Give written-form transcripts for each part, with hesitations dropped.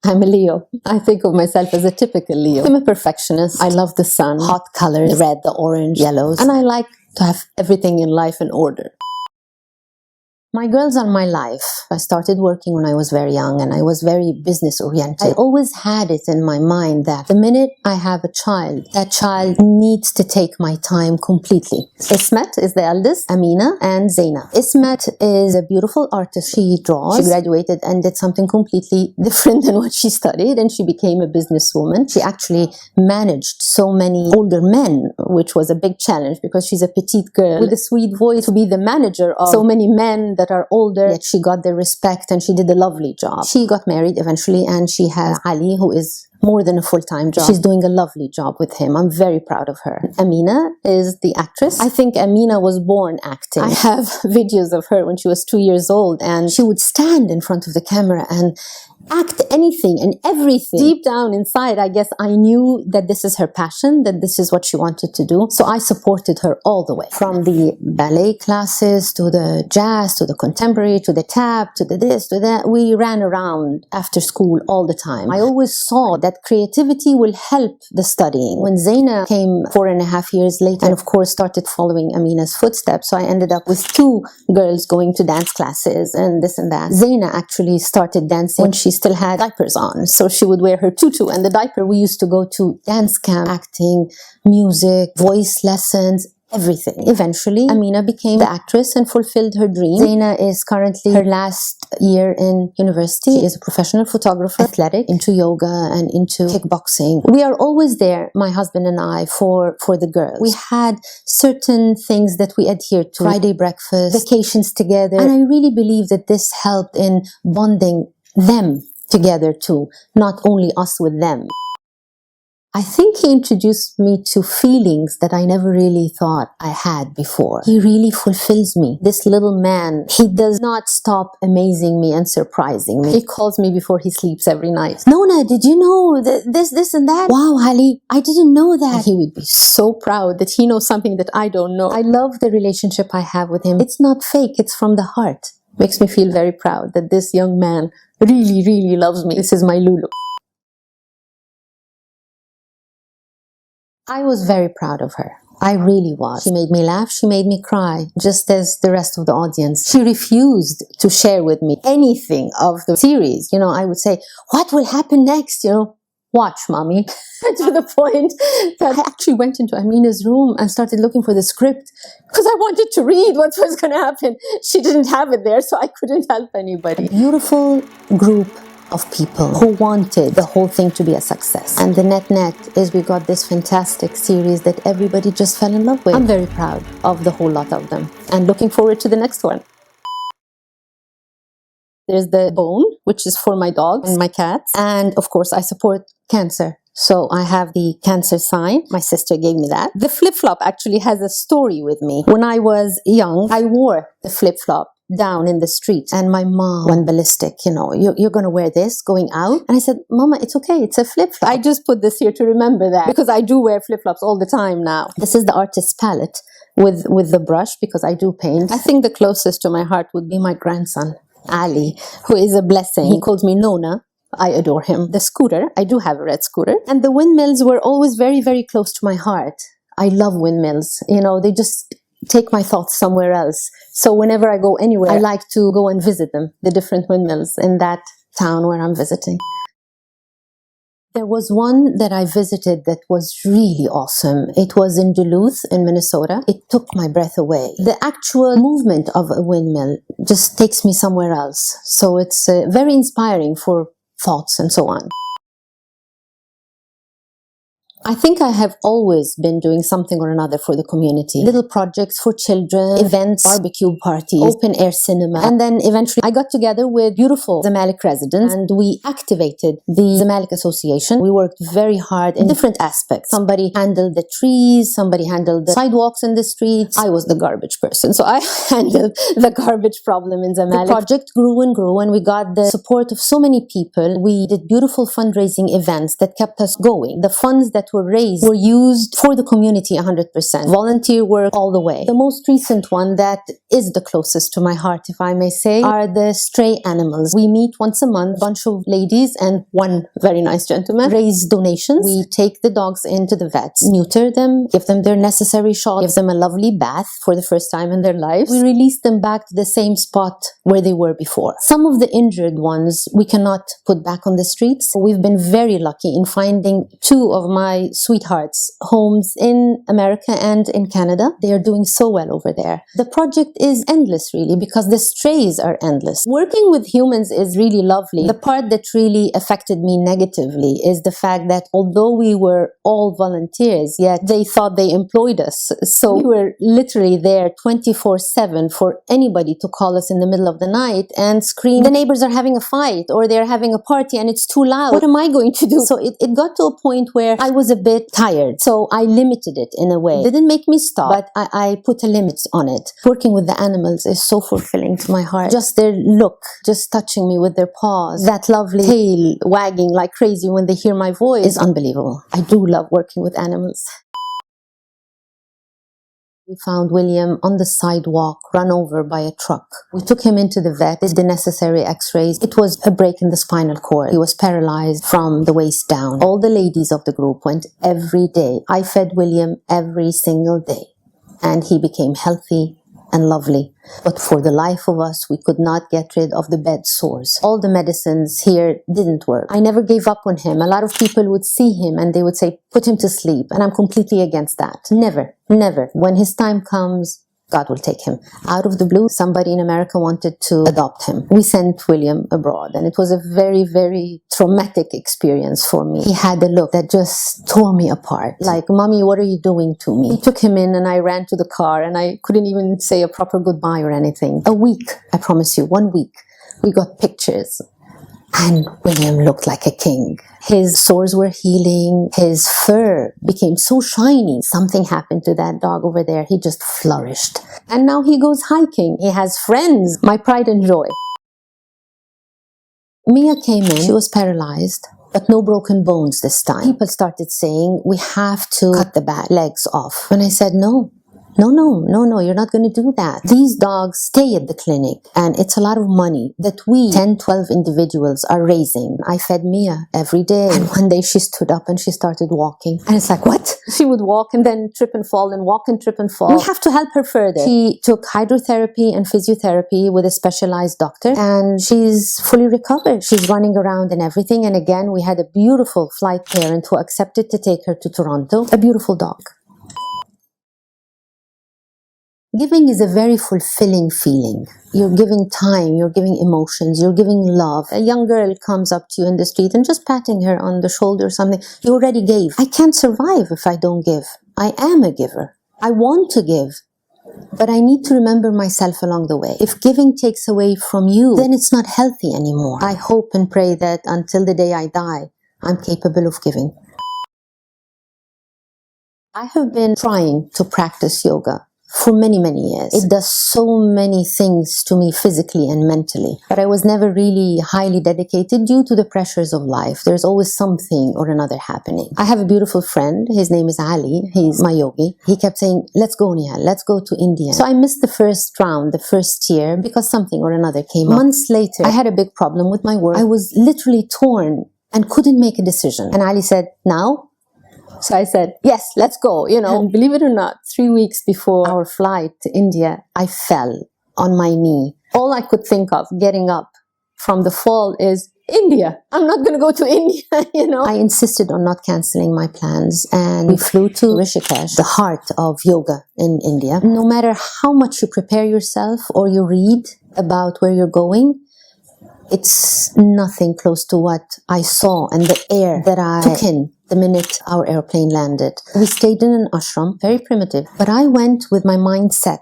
I'm a Leo. I think of myself as a typical Leo. I'm a perfectionist. I love the sun, hot colors, the red, the orange, yellows, and I like to have everything in life in order. My girls are my life. I started working when I was very young and I was very business oriented. I always had it in my mind that the minute I have a child, that child needs to take my time completely. Ismet is the eldest, Amina and Zaina. Ismet is a beautiful artist. She draws. She graduated and did something completely different than what she studied, and she became a businesswoman. She actually managed so many older men, which was a big challenge because she's a petite girl with a sweet voice to be the manager of so many men that are older, yet she got their respect and she did a lovely job. She got married eventually and she has Ali, who is more than a full-time job. She's doing a lovely job with him. I'm very proud of her. Amina is the actress. I think Amina was born acting. I have videos of her when she was 2 years old and she would stand in front of the camera and act anything and everything. Deep down inside, I guess I knew that this is her passion, that this is what she wanted to do. So I supported her all the way. From the ballet classes, to the jazz, to the contemporary, to the tap, to the this, to that. We ran around after school all the time. I always saw that creativity will help the studying. When Zaina came 4.5 years later, and of course started following Amina's footsteps, so I ended up with 2 girls going to dance classes and this and that. Zaina actually started dancing when she still had diapers on, so she would wear her tutu and the diaper. We used to go to dance camp, acting, music, voice lessons, everything. Eventually, Amina became the actress and fulfilled her dream. Zaina is currently her last year in university. She is a professional photographer, athletic, into yoga and into kickboxing. We are always there, my husband and I, for the girls. We had certain things that we adhered to. Friday breakfast, vacations together. And I really believe that this helped in bonding them together too, not only us with them. I think he introduced me to feelings that I never really thought I had before. He really fulfills me. This little man, he does not stop amazing me and surprising me. He calls me before he sleeps every night. Nona, did you know this and that? Wow, Ali, I didn't know that. And he would be so proud that he knows something that I don't know. I love the relationship I have with him. It's not fake, it's from the heart. Makes me feel very proud that this young man really, really loves me. This is my Lulu. I was very proud of her. I really was. She made me laugh, she made me cry, just as the rest of the audience. She refused to share with me anything of the series. You know, I would say, what will happen next? You know, watch, mommy. To the point that I actually went into Amina's room and started looking for the script because I wanted to read what was going to happen. She didn't have it there, so I couldn't help anybody. A beautiful group of people who wanted the whole thing to be a success. And the net is we got this fantastic series that everybody just fell in love with. I'm very proud of the whole lot of them and looking forward to the next one. There's the bone, which is for my dogs and my cats. And of course, I support cancer. So I have the cancer sign. My sister gave me that. The flip-flop actually has a story with me. When I was young, I wore the flip-flop down in the street and my mom went ballistic. You know, you're going to wear this going out? And I said, Mama, it's okay. It's a flip-flop. I just put this here to remember that because I do wear flip-flops all the time now. This is the artist's palette with the brush because I do paint. I think the closest to my heart would be my grandson, Ali, who is a blessing. He calls me Nona. I adore him. The scooter, I do have a red scooter. And the windmills were always very, very close to my heart. I love windmills. You know, they just take my thoughts somewhere else. So whenever I go anywhere, I like to go and visit them, the different windmills in that town where I'm visiting. There was one that I visited that was really awesome. It was in Duluth in Minnesota. It took my breath away. The actual movement of a windmill just takes me somewhere else. So it's very inspiring for thoughts and so on. I think I have always been doing something or another for the community. Little projects for children, events, barbecue parties, open air cinema. And then eventually I got together with beautiful Zamalek residents and we activated the Zamalek Association. We worked very hard in different aspects. Somebody handled the trees, somebody handled the sidewalks in the streets. I was the garbage person. So I handled the garbage problem in Zamalek. The project grew and we got the support of so many people. We did beautiful fundraising events that kept us going. The funds that were raised were used for the community 100%. Volunteer work all the way. The most recent one that is the closest to my heart, if I may say, are the stray animals. We meet once a month, a bunch of ladies and one very nice gentleman, raise donations. We take the dogs into the vets, neuter them, give them their necessary shots, give them a lovely bath for the first time in their lives. We release them back to the same spot where they were before. Some of the injured ones we cannot put back on the streets. We've been very lucky in finding two of my sweethearts homes in America and in Canada. They are doing so well over there. The project is endless really because the strays are endless. Working with humans is really lovely. The part that really affected me negatively is the fact that although we were all volunteers, yet they thought they employed us. So we were literally there 24/7 for anybody to call us in the middle of the night and scream, the neighbors are having a fight or they're having a party and it's too loud. What am I going to do? So it got to a point where I was a bit tired. So I limited it in a way. It didn't make me stop, but I put a limit on it. Working with the animals is so fulfilling to my heart. Just their look, just touching me with their paws, that lovely tail wagging like crazy when they hear my voice is unbelievable. I do love working with animals. We found William on the sidewalk, run over by a truck. We took him into the vet, did the necessary x-rays. It was a break in the spinal cord. He was paralyzed from the waist down. All the ladies of the group went every day. I fed William every single day. And he became healthy and lovely. But for the life of us, we could not get rid of the bed sores. All the medicines here didn't work. I never gave up on him. A lot of people would see him and they would say, put him to sleep. And I'm completely against that. Never, never. When his time comes, God will take him. Out of the blue, somebody in America wanted to adopt him. We sent William abroad and it was a very, very traumatic experience for me. He had a look that just tore me apart. Like, Mommy, what are you doing to me? He took him in and I ran to the car and I couldn't even say a proper goodbye or anything. A week, I promise you, 1 week, we got pictures. And William looked like a king. His sores were healing. His fur became so shiny. Something happened to that dog over there. He just flourished. And now he goes hiking. He has friends. My pride and joy. Mia came in. She was paralyzed, but no broken bones this time. People started saying, we have to cut the back legs off. And I said, no. No, you're not going to do that. These dogs stay at the clinic and it's a lot of money that we 10, 12 individuals are raising. I fed Mia every day and one day she stood up and she started walking. And it's like, what? She would walk and then trip and fall and walk and trip and fall. We have to help her further. She took hydrotherapy and physiotherapy with a specialized doctor and she's fully recovered. She's running around and everything. And again, we had a beautiful flight parent who accepted to take her to Toronto. A beautiful dog. Giving is a very fulfilling feeling. You're giving time, you're giving emotions, you're giving love. A young girl comes up to you in the street and just patting her on the shoulder or something, you already gave. I can't survive if I don't give. I am a giver. I want to give, but I need to remember myself along the way. If giving takes away from you, then it's not healthy anymore. I hope and pray that until the day I die, I'm capable of giving. I have been trying to practice yoga for many, many years. It does so many things to me physically and mentally, but I was never really highly dedicated due to the pressures of life. There's always something or another happening. I have a beautiful friend. His name is Ali. He's my yogi. He kept saying, let's go, Nihal, let's go to India. So I missed the first round, the first year, because something or another came up. Months later, I had a big problem with my work. I was literally torn and couldn't make a decision. And Ali said, now? So I said, yes, let's go, And believe it or not, 3 weeks before our flight to India, I fell on my knee. All I could think of getting up from the fall is India. I'm not going to go to India, I insisted on not canceling my plans and we flew to Rishikesh, the heart of yoga in India. No matter how much you prepare yourself or you read about where you're going, it's nothing close to what I saw and the air that I took in the minute our airplane landed. We stayed in an ashram, very primitive, but I went with my mindset.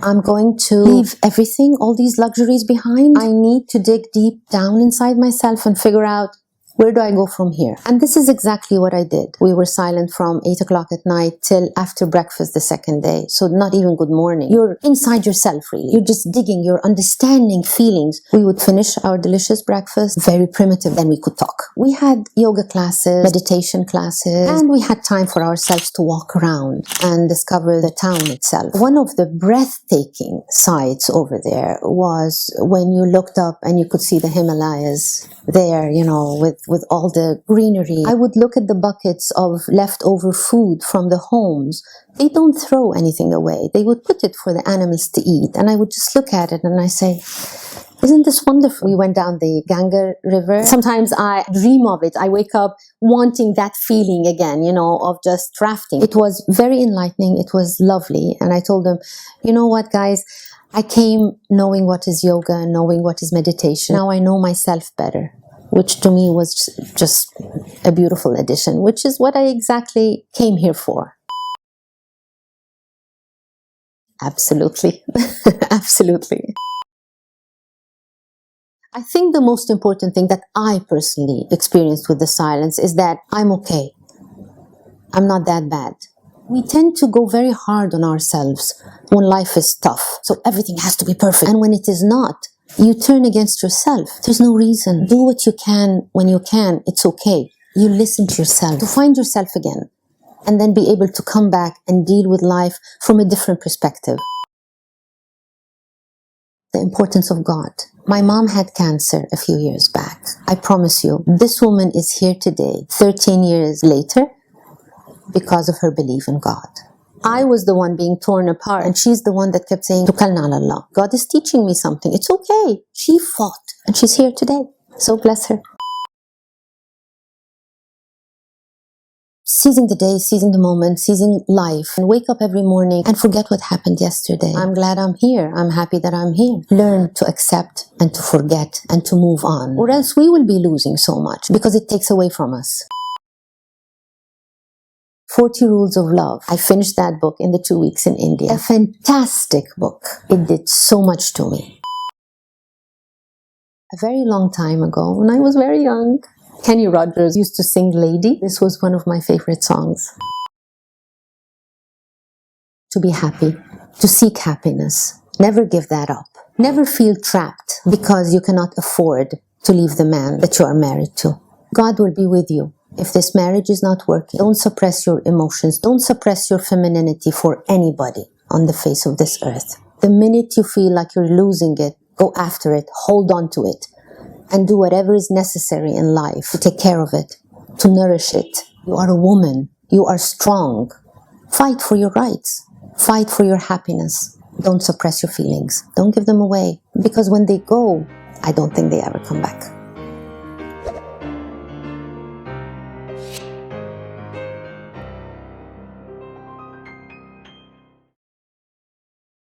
I'm going to leave everything, all these luxuries behind. I need to dig deep down inside myself and figure out Where do I go from here? And this is exactly what I did. We were silent from 8 o'clock at night till after breakfast the second day. So not even good morning. You're inside yourself, really. You're just digging, you're understanding feelings. We would finish our delicious breakfast, very primitive, then we could talk. We had yoga classes, meditation classes, and we had time for ourselves to walk around and discover the town itself. One of the breathtaking sights over there was when you looked up and you could see the Himalayas there, you know, with all the greenery. I would look at the buckets of leftover food from the homes. They don't throw anything away. They would put it for the animals to eat. And I would just look at it and I say, isn't this wonderful? We went down the Ganga River. Sometimes I dream of it. I wake up wanting that feeling again, you know, of just rafting. It was very enlightening. It was lovely. And I told them, you know what, guys? I came knowing what is yoga, knowing what is meditation. Now I know myself better, which to me was just a beautiful addition, which is what I exactly came here for. Absolutely. Absolutely. I think the most important thing that I personally experienced with the silence is that I'm okay. I'm not that bad. We tend to go very hard on ourselves when life is tough. So everything has to be perfect. And when it is not, you turn against yourself. There's no reason. Do what you can when you can. It's okay. You listen to yourself to find yourself again and then be able to come back and deal with life from a different perspective. The importance of God. My mom had cancer a few years back. I promise you, this woman is here today, 13 years later, because of her belief in God. I was the one being torn apart, and she's the one that kept saying, Tukalna ala Allah. God is teaching me something. It's okay. She fought, and she's here today. So bless her. Seizing the day, seizing the moment, seizing life, and wake up every morning and forget what happened yesterday. I'm glad I'm here. I'm happy that I'm here. Learn to accept and to forget and to move on, or else we will be losing so much because it takes away from us. 40 Rules of Love. I finished that book in the 2 weeks in India. A fantastic book. It did so much to me. A very long time ago, when I was very young, Kenny Rogers used to sing Lady. This was one of my favorite songs. To be happy, to seek happiness. Never give that up. Never feel trapped because you cannot afford to leave the man that you are married to. God will be with you. If this marriage is not working, don't suppress your emotions. Don't suppress your femininity for anybody on the face of this earth. The minute you feel like you're losing it, go after it, hold on to it, and do whatever is necessary in life to take care of it, to nourish it. You are a woman. You are strong. Fight for your rights. Fight for your happiness. Don't suppress your feelings. Don't give them away. Because when they go, I don't think they ever come back.